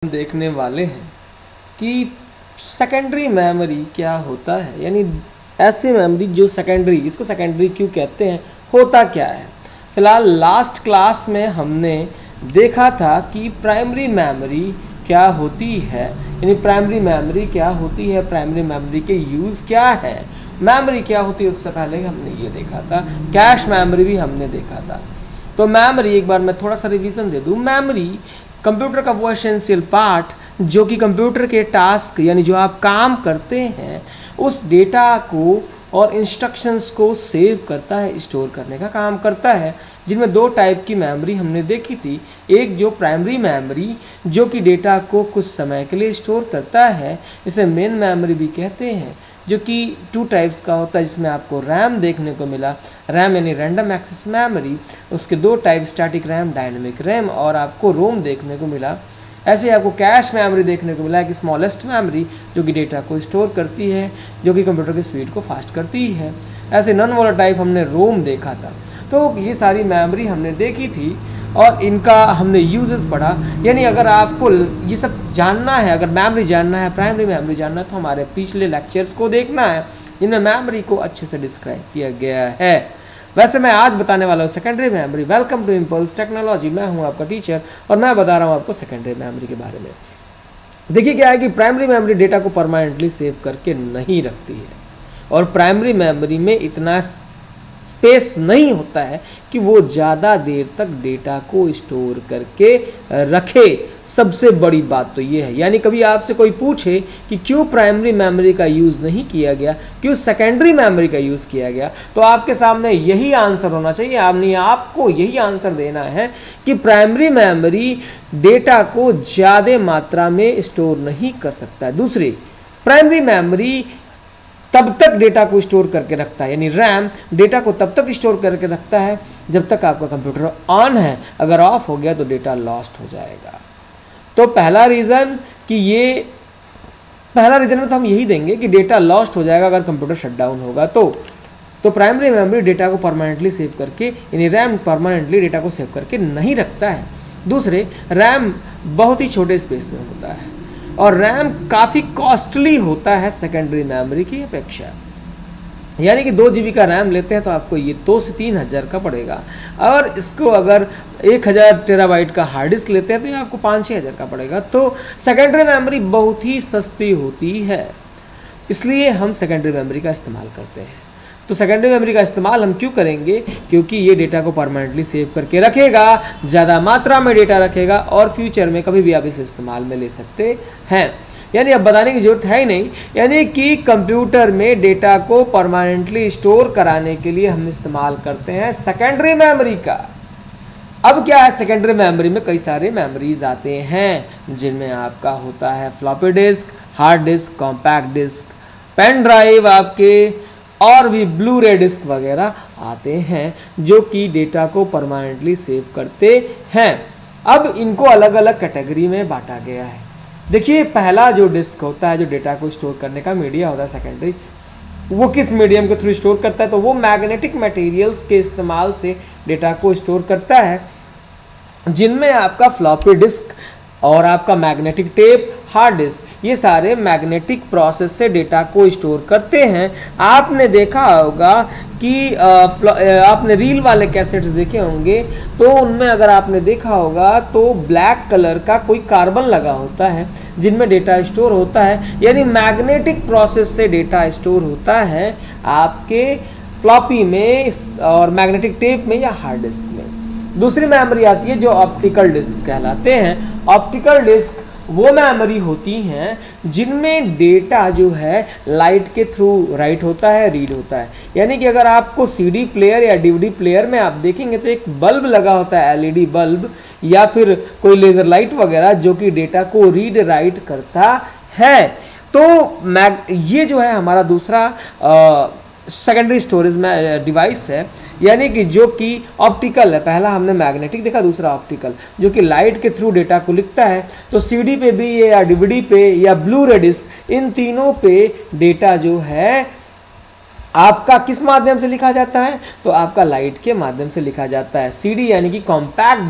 देखने वाले हैं कि सेकेंडरी मेमोरी क्या होता है, यानी ऐसे मेमोरी जो सेकेंडरी, इसको सेकेंडरी क्यों कहते हैं, होता क्या है। फिलहाल लास्ट क्लास में हमने देखा था कि प्राइमरी मेमोरी क्या होती है, यानी प्राइमरी मेमोरी क्या होती है, प्राइमरी मेमोरी के यूज़ क्या है, मेमोरी क्या होती है। उससे पहले हमने ये देखा था, कैश मेमोरी भी हमने देखा था। तो मेमोरी, एक बार मैं थोड़ा सा रिवीजन दे दूँ। मेमोरी कंप्यूटर का वो एसेंशियल पार्ट जो कि कंप्यूटर के टास्क यानी जो आप काम करते हैं उस डेटा को और इंस्ट्रक्शंस को सेव करता है, स्टोर करने का काम करता है। जिनमें दो टाइप की मेमोरी हमने देखी थी, एक जो प्राइमरी मेमोरी जो कि डेटा को कुछ समय के लिए स्टोर करता है, इसे मेन मेमोरी भी कहते हैं, जो कि टू टाइप्स का होता है, जिसमें आपको रैम देखने को मिला, रैम यानी रैंडम एक्सेस मेमोरी, उसके दो type static RAM, dynamic RAM, और आपको रोम देखने को मिला। ऐसे ही आपको कैश मेमोरी देखने को मिला कि स्मॉलेस्ट मेमोरी जो कि डेटा को स्टोर करती है, जो कि कंप्यूटर की स्पीड को फास्ट करती है। ऐसे नॉन वोलेटाइल हमने रोम देखा था। तो ये सारी मेमोरी हमने देखी थी और इनका हमने यूजेस पढ़ा। यानी अगर आपको ये सब जानना है, अगर मेमोरी जानना है, प्राइमरी मेमोरी जानना है, तो हमारे पिछले लेक्चर्स को देखना है, जिनमें मेमोरी को अच्छे से डिस्क्राइब किया गया है। वैसे मैं आज बताने वाला हूँ secondary memory. Welcome to impulse technology, मैं हूँ आपका टीचर और मैं बता रहा हूँ आपको सेकेंडरी मेमोरी के बारे में। देखिए क्या है कि प्राइमरी मेमोरी डेटा को परमानेंटली सेव करके नहीं रखती है और प्राइमरी मेमोरी में इतना स्पेस नहीं होता है कि वो ज़्यादा देर तक डेटा को स्टोर करके रखे। सबसे बड़ी बात तो ये है, यानी कभी आपसे कोई पूछे कि क्यों प्राइमरी मेमोरी का यूज़ नहीं किया गया, क्यों सेकेंडरी मेमोरी का यूज़ किया गया, तो आपके सामने यही आंसर होना चाहिए। आपको यही आंसर देना है कि प्राइमरी मेमोरी डेटा को ज़्यादा मात्रा में स्टोर नहीं कर सकता है। दूसरी, प्राइमरी मेमोरी तब तक डेटा को स्टोर करके रखता है, यानी रैम डेटा को तब तक स्टोर करके रखता है जब तक आपका कंप्यूटर ऑन है। अगर ऑफ हो गया तो डेटा लॉस्ट हो जाएगा। तो पहला रीज़न में तो हम यही देंगे कि डेटा लॉस्ट हो जाएगा अगर कंप्यूटर शट डाउन होगा। तो प्राइमरी मेमोरी डेटा को परमानेंटली सेव करके, यानी रैम परमानेंटली डेटा को सेव करके नहीं रखता है। दूसरे, रैम बहुत ही छोटे स्पेस में होता है और रैम काफ़ी कॉस्टली होता है सेकेंडरी मेमोरी की अपेक्षा। यानी कि 2 GB का रैम लेते हैं तो आपको ये 2 से 3 हज़ार का पड़ेगा, और इसको अगर 1000 टेराबाइट का हार्ड डिस्क लेते हैं तो ये आपको 5-6 हज़ार का पड़ेगा। तो सेकेंडरी मेमोरी बहुत ही सस्ती होती है, इसलिए हम सेकेंडरी मेमोरी का इस्तेमाल करते हैं। तो सेकेंडरी मेमोरी का इस्तेमाल हम क्यों करेंगे? क्योंकि ये डेटा को परमानेंटली सेव करके रखेगा, ज़्यादा मात्रा में डेटा रखेगा और फ्यूचर में कभी भी आप इसे इस्तेमाल में ले सकते हैं। यानी अब बताने की जरूरत है ही नहीं, यानी कि कंप्यूटर में डेटा को परमानेंटली स्टोर कराने के लिए हम इस्तेमाल करते हैं सेकेंडरी मेमोरी का। अब क्या है, सेकेंडरी मेमोरी में कई सारे मेमोरीज आते हैं, जिनमें आपका होता है floppy disk, hard disk, compact disk, pen drive आपके, और भी ब्लू रे डिस्क वगैरह आते हैं जो कि डेटा को परमानेंटली सेव करते हैं। अब इनको अलग अलग कैटेगरी में बांटा गया है। देखिए, पहला जो डिस्क होता है, जो डेटा को स्टोर करने का मीडिया होता है सेकेंडरी, वो किस मीडियम के थ्रू स्टोर करता है? तो वो मैग्नेटिक मटेरियल्स के इस्तेमाल से डेटा को स्टोर करता है, जिनमें आपका फ्लॉपी डिस्क और आपका मैग्नेटिक टेप, हार्ड डिस्क, ये सारे मैग्नेटिक प्रोसेस से डेटा को स्टोर करते हैं। आपने देखा होगा कि आपने रील वाले कैसेट्स देखे होंगे, तो उनमें अगर आपने देखा होगा तो ब्लैक कलर का कोई कार्बन लगा होता है जिनमें डेटा स्टोर होता है, यानी मैग्नेटिक प्रोसेस से डेटा स्टोर होता है आपके फ्लॉपी में और मैग्नेटिक टेप में या हार्ड डिस्क में। दूसरी मेमोरी आती है जो ऑप्टिकल डिस्क कहलाते हैं। ऑप्टिकल डिस्क वो मेमोरी होती हैं जिनमें डेटा जो है लाइट के थ्रू राइट होता है, रीड होता है। यानी कि अगर आपको CD प्लेयर या DVD प्लेयर में आप देखेंगे तो एक बल्ब लगा होता है, LED बल्ब या फिर कोई लेज़र लाइट वगैरह, जो कि डेटा को रीड राइट करता है। तो ये जो है हमारा दूसरा सेकेंडरी स्टोरेज में डिवाइस है, यानी कि जो कि ऑप्टिकल है। पहला हमने मैग्नेटिक देखा, दूसरा ऑप्टिकल, जो कि लाइट के थ्रू डेटा को लिखता है। तो CD पे भी या DVD पे या ब्लू रे डिस्क, इन तीनों पे डेटा जो है आपका किस माध्यम से लिखा जाता है? तो आपका लाइट के माध्यम से लिखा जाता है। CD यानी कि कॉम्पैक्ट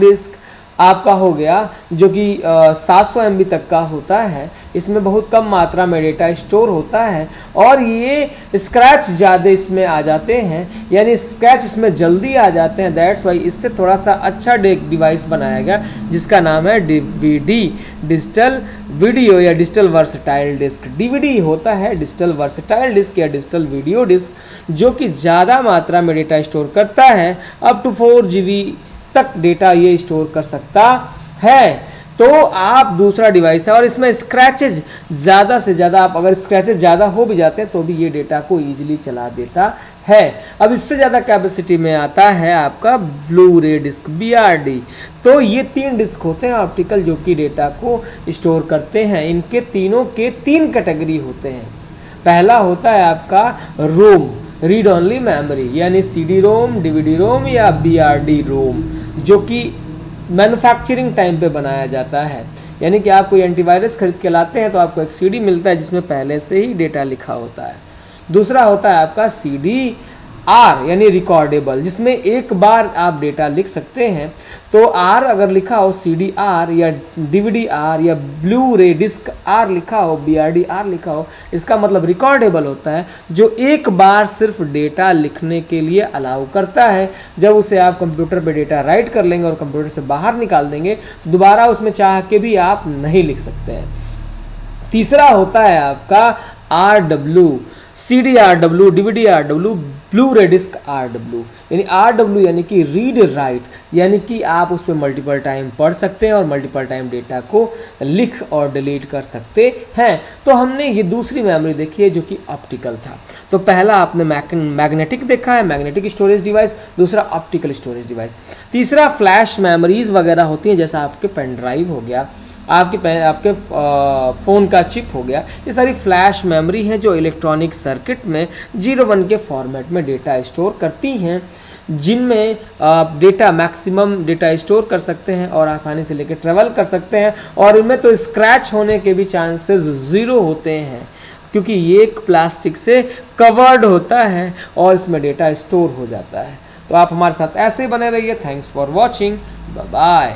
डिस्क आपका हो गया जो कि 700 MB तक का होता है। इसमें बहुत कम मात्रा में डेटा स्टोर होता है और ये स्क्रैच ज़्यादा इसमें आ जाते हैं, यानी स्क्रैच इसमें जल्दी आ जाते हैं। दैट्स वाई इससे थोड़ा सा अच्छा डिवाइस बनाया गया जिसका नाम है DVD, डिजिटल वीडियो या डिजिटल वर्सटाइल डिस्क। DVD होता है डिजिटल वर्सटाइल डिस्क या डिजिटल वीडियो डिस्क, जो कि ज़्यादा मात्रा में डेटा स्टोर करता है। अप टू 4 GB तक डेटा ये स्टोर कर सकता है। तो आप दूसरा डिवाइस है और इसमें स्क्रैचेज ज़्यादा से ज़्यादा, आप अगर स्क्रैचेज ज़्यादा हो भी जाते हैं तो भी ये डेटा को ईजिली चला देता है। अब इससे ज़्यादा कैपेसिटी में आता है आपका ब्लू रे डिस्क BRD। तो ये 3 डिस्क होते हैं ऑप्टिकल जो कि डेटा को स्टोर करते हैं। इनके तीनों के 3 कैटेगरी होते हैं। पहला होता है आपका रोम, रीड ओनली मेमोरी, यानी CD रोम, DVD रोम या BRD रोम, जो कि मैन्युफैक्चरिंग टाइम पे बनाया जाता है। यानी कि आप कोई एंटीवायरस खरीद के लाते हैं तो आपको एक CD मिलता है जिसमें पहले से ही डेटा लिखा होता है। दूसरा होता है आपका CDR यानी रिकॉर्डेबल, जिसमें एक बार आप डेटा लिख सकते हैं। तो R अगर लिखा हो CDR या DVD-R या ब्लू रे डिस्क R लिखा हो, BRD-R लिखा हो, इसका मतलब रिकॉर्डेबल होता है, जो एक बार सिर्फ डेटा लिखने के लिए अलाउ करता है। जब उसे आप कंप्यूटर पे डेटा राइट कर लेंगे और कंप्यूटर से बाहर निकाल देंगे, दोबारा उसमें चाह के भी आप नहीं लिख सकते हैं। तीसरा होता है आपका RW, CDRW, DVD-RW, ब्लू रे डिस्क RW, यानी RW यानी कि रीड राइट, यानी कि आप उस पर मल्टीपल टाइम पढ़ सकते हैं और मल्टीपल टाइम डेटा को लिख और डिलीट कर सकते हैं। तो हमने ये दूसरी मेमोरी देखी है जो कि ऑप्टिकल था। तो पहला आपने मैग्नेटिक देखा है, मैग्नेटिक स्टोरेज डिवाइस, दूसरा ऑप्टिकल स्टोरेज डिवाइस, तीसरा फ्लैश मेमोरीज वगैरह होती हैं, जैसा आपके पेन ड्राइव हो गया, आपके फ़ोन का चिप हो गया। ये सारी फ्लैश मेमोरी हैं जो इलेक्ट्रॉनिक सर्किट में 01 के फॉर्मेट में डेटा स्टोर करती हैं, जिनमें आप डेटा मैक्सिमम डेटा स्टोर कर सकते हैं और आसानी से लेकर ट्रेवल कर सकते हैं। और इनमें तो स्क्रैच होने के भी चांसेस 0 होते हैं, क्योंकि ये एक प्लास्टिक से कवर्ड होता है और इसमें डेटा स्टोर हो जाता है। तो आप हमारे साथ ऐसे बने रहिए। Thanks for watching, bye bye.